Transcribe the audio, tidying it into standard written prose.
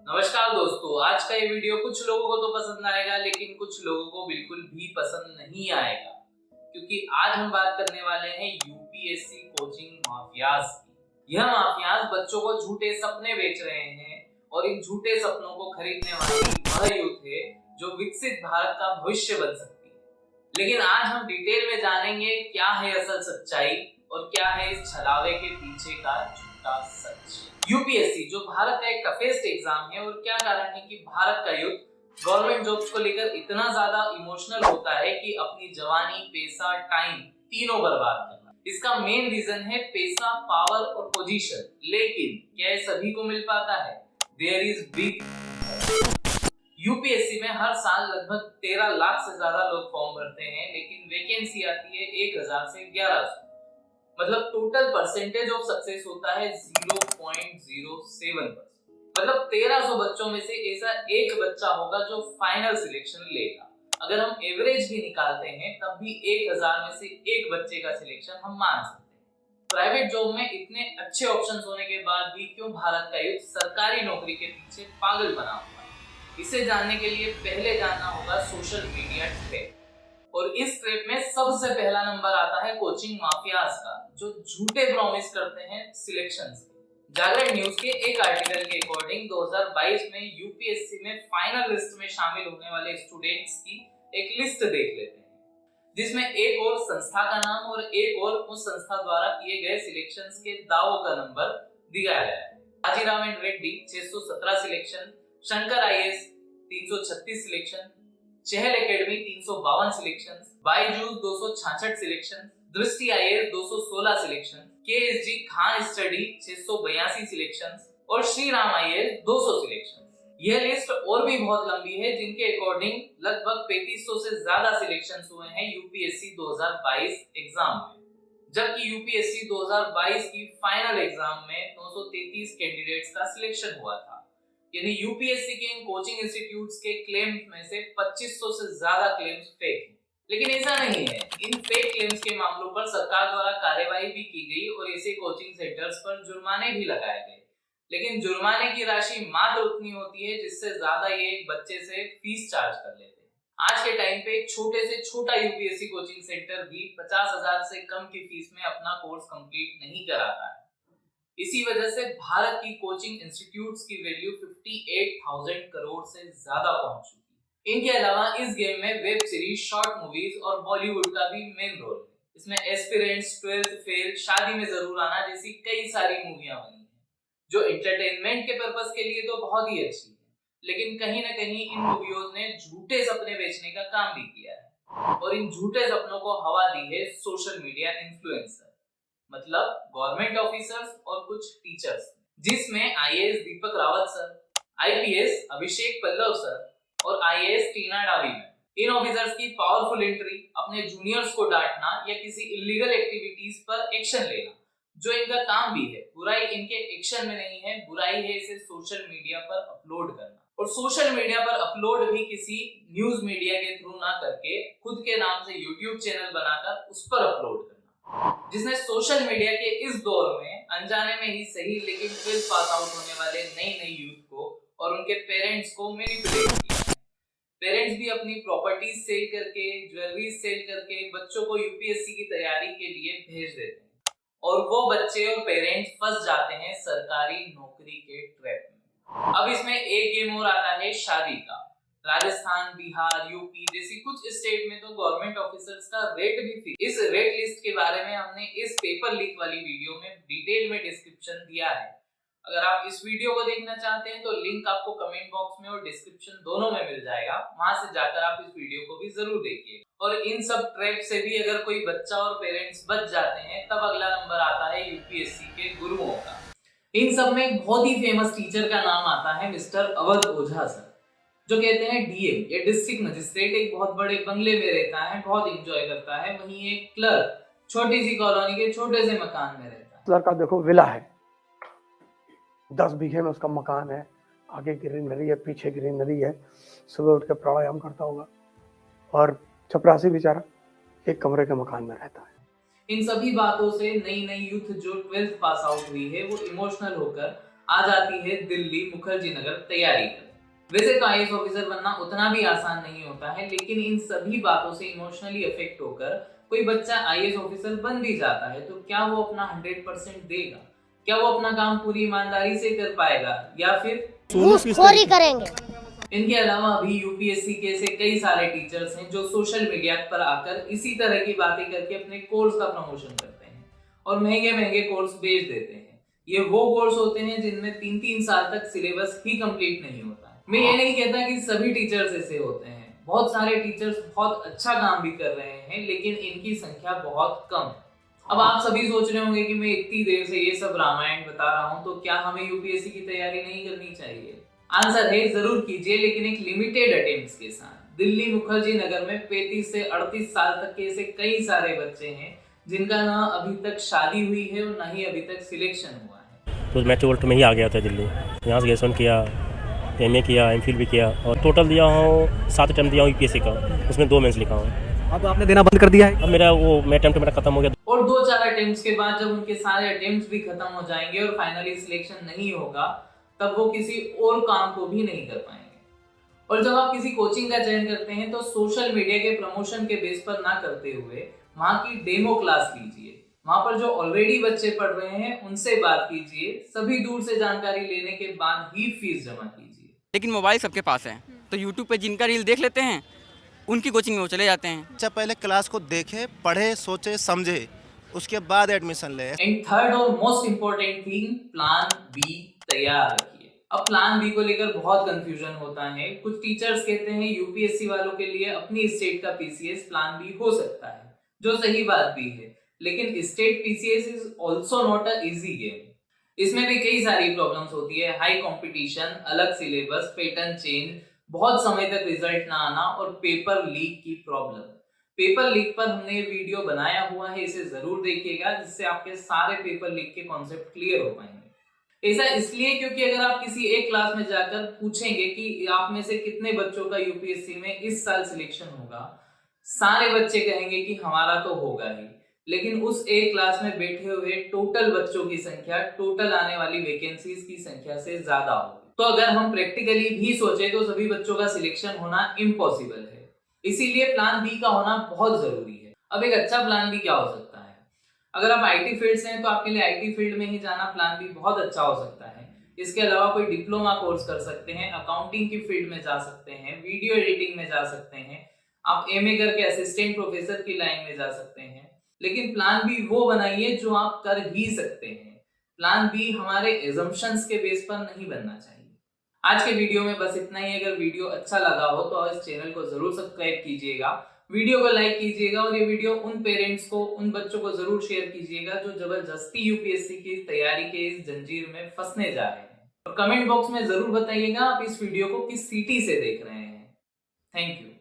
नमस्कार दोस्तों, आज का ये वीडियो कुछ लोगों को तो पसंद आएगा लेकिन कुछ लोगों को बिल्कुल भी पसंद नहीं आएगा, क्योंकि आज हम बात करने वाले हैं यूपीएससी कोचिंग माफियाज की। यह माफियाज बच्चों को झूठे सपने बेच रहे हैं और इन झूठे सपनों को खरीदने वाली वह यूथ है जो विकसित भारत का भविष्य बन सकती है। लेकिन आज हम डिटेल में जानेंगे क्या है असल सच्चाई और क्या है इस छलावे के पीछे का झूठा सच। यूपीएससी जो भारत का एक टफेस्ट एग्जाम है, और क्या कारण है कि भारत का यूथ गवर्नमेंट जॉब्स को लेकर इतना ज्यादा इमोशनल होता है कि अपनी जवानी, पैसा, टाइम तीनों बर्बाद करना। इसका मेन रीजन है पैसा, पावर और पोजीशन। लेकिन क्या ये सभी को मिल पाता है? There is big. यूपीएससी में हर साल लगभग 13 लाख से ज्यादा लोग फॉर्म भरते हैं, लेकिन वैकेंसी आती है 1000 से 1100। मतलब टोटल परसेंटेज ऑफ सक्सेस होता है 0.07%। मतलब 1300 बच्चों में से ऐसा एक बच्चा होगा जो फाइनल सिलेक्शन लेगा। अगर हम एवरेज भी निकालते हैं तब भी 1000 में से एक बच्चे का सिलेक्शन हम मान सकते हैं। प्राइवेट जॉब में इतने अच्छे ऑप्शंस होने के बाद भी क्यों भारत का यूथ सरकारी नौकरी के पीछे पागल बना हुआ है? इसे जानने के लिए पहले जानना होगा सोशल मीडिया ट्रैप। और इस ट्रैप में सबसे पहला नंबर आता है कोचिंग माफियाज का, जो झूठे प्रॉमिस करते हैं सिलेक्शंस के। जागरण न्यूज के एक आर्टिकल के अकॉर्डिंग 2022 में यूपीएससी में फाइनल लिस्ट में शामिल होने वाले स्टूडेंट्स की एक लिस्ट देख लेते हैं, जिसमें एक और संस्था का नाम और एक और उस संस्था द्वारा किए गए सिलेक्शंस के दावों का नंबर दिया गया है। Bajirao and Reddy 617 selection, Shankar IAS 336 selection, Chahal academy 352 selection, Byju's 266 selection, Drishti IAS 216 selection, KSG Khan study 682 selection और श्री राम आईएएस 200 सिलेक्शन। यह लिस्ट और भी बहुत लंबी है, जिनके अकॉर्डिंग लगभग 3500 से ज्यादा सिलेक्शंस हुए हैं यूपीएससी 2022 एग्जाम में। जबकि यूपीएससी 2022 की फाइनल एग्जाम में 933 कैंडिडेट्स का सिलेक्शन हुआ था। यानी यूपीएससी के इन कोचिंग इंस्टीट्यूट्स के क्लेम्स में से 2500 से ज्यादा क्लेम्स फेक हैं। लेकिन ऐसा नहीं है, इन फेक क्लेम्स के मामलों पर सरकार द्वारा कार्यवाही भी की गई और ऐसे कोचिंग सेंटर्स पर जुर्माने भी लगाए गए। लेकिन जुर्माने की राशि मात्र उतनी होती है जिससे ज्यादा ये एक बच्चे से फीस चार्ज कर लेते हैं। आज के टाइम पे एक छोटे से छोटा यूपीएससी कोचिंग सेंटर भी 50,000 से कम की फीस में अपना कोर्स कंप्लीट नहीं कराता है। इसी वजह से भारत की कोचिंग इंस्टीट्यूट्स की वैल्यू 58,000 करोड़ से ज्यादा पहुंच चुकी है। इनके अलावा इस गेम में वेब सीरीज, शॉर्ट मूवीज और बॉलीवुड का भी मेन रोल है। इसमें एस्पिरेंट्स, 12th फेल, शादी में जरूर आना जैसी कई सारी मूवियां बनी हैं, जो एंटरटेनमेंट के पर्पस के लिए तो बहुत ही अच्छी है, लेकिन कहीं ना कहीं इन मूवियों ने झूठे सपने बेचने का काम भी किया है। और इन झूठे सपनों को हवा दी है सोशल मीडिया इन्फ्लुएंसर, मतलब गवर्नमेंट ऑफिसर्स और कुछ टीचर्स, जिसमें IAS Deepak Rawat sir, IPS Abhishek Pallav sir और आईएएस टीना डावी मैम। इन ऑफिसर्स की पावरफुल एंट्री, अपने जूनियर्स को डांटना या किसी इलीगल एक्टिविटीज पर एक्शन लेना, जो इनका काम भी है। बुराई इनके एक्शन में नहीं है, बुराई है इसे सोशल मीडिया पर अपलोड करना। और सोशल मीडिया पर अपलोड भी किसी न्यूज मीडिया के थ्रू ना करके खुद के नाम से यूट्यूब चैनल बनाकर उस पर अपलोड करना, जिसने सोशल मीडिया के इस दौर में अनजाने में ही सही लेकिन 12th पास आउट होने वाले नई यूथ को और उनके पेरेंट्स को मैनिपुलेट किया है। पेरेंट्स भी अपनी प्रॉपर्टीज सेल करके, ज्वेलरी सेल करके बच्चों को यूपीएससी की तैयारी के लिए भेज देते हैं, और वो बच्चे और पेरेंट्स फंस जाते हैं सरकारी नौकरी के ट्रैप में। अब इसमें एक गेम और आता है शादी का। राजस्थान, बिहार, यूपी जैसी कुछ स्टेट में तो गवर्नमेंट ऑफिसर्स का रेट भी फिक्स। इस रेट लिस्ट के बारे में हमने इस पेपर लीक वाली वीडियो में डिटेल में डिस्क्रिप्शन दिया है। अगर आप इस वीडियो को देखना चाहते हैं तो लिंक आपको कमेंट बॉक्स में और डिस्क्रिप्शन दोनों में मिल जाएगा, वहां से जाकर आप इस वीडियो को भी जरूर देखिए। और इन सब ट्रैप से भी अगर कोई बच्चा और पेरेंट्स बच जाते हैं, तब अगला नंबर आता है यूपीएससी के गुरुओं का। इन सब में एक बहुत ही फेमस टीचर का नाम आता है मिस्टर अवध ओझा सर, जो कहते हैं डीएम या डिस्ट्रिक्ट मजिस्ट्रेट एक बहुत बड़े बंगले में रहता है, बहुत एंजॉय करता है। वहीं एक क्लर्क छोटी सी कॉलोनी के छोटे से मकान में रहता है। लड़का देखो विला है, 10 बीघे में उसका मकान है, आगे ग्रीनरी है, पीछे ग्रीनरी है, सुबह उठ के प्राणायाम करता होगा। और चपरासी बेचारा एक कमरे के मकान में रहता है। इन सभी बातों से नई यूथ जो 12th पास आउट हुई है वो इमोशनल होकर आ जाती है दिल्ली मुखर्जी नगर तैयारी कर। वैसे तो आईएएस ऑफिसर बनना उतना भी आसान नहीं होता है, लेकिन इन सभी बातों से इमोशनली अफेक्ट होकर कोई बच्चा आईएएस ऑफिसर बन भी जाता है तो क्या वो अपना 100% देगा? क्या वो अपना काम पूरी ईमानदारी से कर पाएगा या फिर घूसखोरी करेंगे? इनके अलावा अभी यूपीएससी के ऐसे कई सारे टीचर्स हैं जो सोशल मीडिया पर आकर इसी तरह की बातें करके अपने कोर्स का प्रमोशन करते हैं और महंगे महंगे कोर्स बेच देते हैं। ये वो कोर्स होते हैं जिनमें 3-3 साल तक सिलेबस ही कंप्लीट नहीं होता। मैं ये नहीं कहता कि सभी टीचर्स ऐसे होते हैं, बहुत सारे टीचर्स बहुत अच्छा काम भी कर रहे हैं, लेकिन इनकी संख्या बहुत कम है। अब आप सभी सोच रहे होंगे कि मैं इतनी देर से ये सब रामायण बता रहा हूँ तो क्या हमें यूपीएससी की तैयारी नहीं करनी चाहिए? आंसर है जरूर कीजिए, लेकिन एक लिमिटेड अटेम्प्ट्स के साथ। दिल्ली मुखर्जी नगर में 35 से 38 साल तक के ऐसे कई सारे बच्चे हैं जिनका ना अभी तक शादी हुई है और ना ही अभी तक सिलेक्शन हुआ है। तो मैं 12th में ही आ गया था दिल्ली, यहाँ से ग्रेजुएशन किया, एमए किया, एमफिल भी किया और टोटल दिया हूँ 7 अटेम्प्ट दिया हूँ यूपीएससी का, उसमें 2 मेंस लिखा हूँ। अब आपने देना बंद कर दिया है? अब मेरा वो अटेम्प्ट मेरा खत्म हो गया। और 2-4 अटेम्प्ट्स के बाद जब उनके सारे अटेम्प्ट्स भी खत्म हो जाएंगे और फाइनली सिलेक्शन नहीं होगा, तब वो किसी और काम को भी नहीं कर पाएंगे। और जब आप किसी कोचिंग का चयन करते हैं तो सोशल मीडिया के प्रमोशन के बेस पर ना करते हुए वहां की डेमो क्लास लीजिए। वहां पर जो ऑलरेडी बच्चे पढ़ रहे हैं उनसे बात कीजिए, सभी दूर से जानकारी लेने के बाद ही फीस जमा कीजिए। लेकिन मोबाइल सबके पास है, तो यूट्यूब पे जिनका रील देख लेते हैं उनकी कोचिंग में वो चले जाते हैं। अच्छा, पहले क्लास को देखे, पढ़े, सोचे, समझे, उसके बाद एडमिशन ले। एंड थर्ड और most important thing, plan B तैयार रखिए। अब प्लान बी को लेकर बहुत कंफ्यूजन होता है। कुछ टीचर्स कहते हैं यूपीएससी वालों के लिए अपनी स्टेट का पीसीएस प्लान बी हो सकता है, जो सही बात भी है, लेकिन state PCS is also not a easy game. इसमें भी कई सारी प्रॉब्लम्स होती है, हाई कंपटीशन, अलग सिलेबस, पैटर्न चेंज, बहुत समय तक रिजल्ट ना आना और पेपर लीक की प्रॉब्लम। पेपर लीक पर हमने वीडियो बनाया हुआ है, इसे जरूर देखिएगा, जिससे आपके सारे पेपर लीक के कॉन्सेप्ट क्लियर हो पाएंगे। ऐसा इसलिए क्योंकि अगर आप किसी एक क्लास में जाकर पूछेंगे कि आप में से कितने बच्चों का यूपीएससी में इस साल सिलेक्शन होगा, सारे बच्चे कहेंगे कि हमारा तो होगा ही, लेकिन उस एक क्लास में बैठे हुए टोटल बच्चों की संख्या टोटल आने वाली वैकेंसीज की संख्या से ज्यादा होगी। तो अगर हम प्रैक्टिकली भी सोचे तो सभी बच्चों का सिलेक्शन होना इम्पॉसिबल है। इसीलिए प्लान बी का होना बहुत जरूरी है। अब एक अच्छा प्लान बी क्या हो सकता है? अगर आप आईटी फील्ड से हैं तो आपके लिए आईटी फील्ड में ही जाना प्लान बी बहुत अच्छा हो सकता है। इसके अलावा कोई डिप्लोमा कोर्स कर सकते हैं, अकाउंटिंग की फील्ड में जा सकते हैं, वीडियो एडिटिंग में जा सकते हैं, आप एमए करके असिस्टेंट प्रोफेसर की लाइन में जा सकते हैं। लेकिन प्लान बी वो बनाइए जो आप कर ही सकते हैं। प्लान बी हमारे एजम्पशंस के बेस पर नहीं बनना चाहिए। आज के वीडियो में बस इतना ही। अगर वीडियो अच्छा लगा हो तो इस चैनल को जरूर सब्सक्राइब कीजिएगा, वीडियो को लाइक कीजिएगा और ये वीडियो उन पेरेंट्स को, उन बच्चों को जरूर शेयर कीजिएगा जो जबरदस्ती यूपीएससी की तैयारी के इस जंजीर में फंसने जा रहे हैं। और कमेंट बॉक्स में जरूर बताइएगा आप इस वीडियो को किस सिटी से देख रहे हैं। Thank you.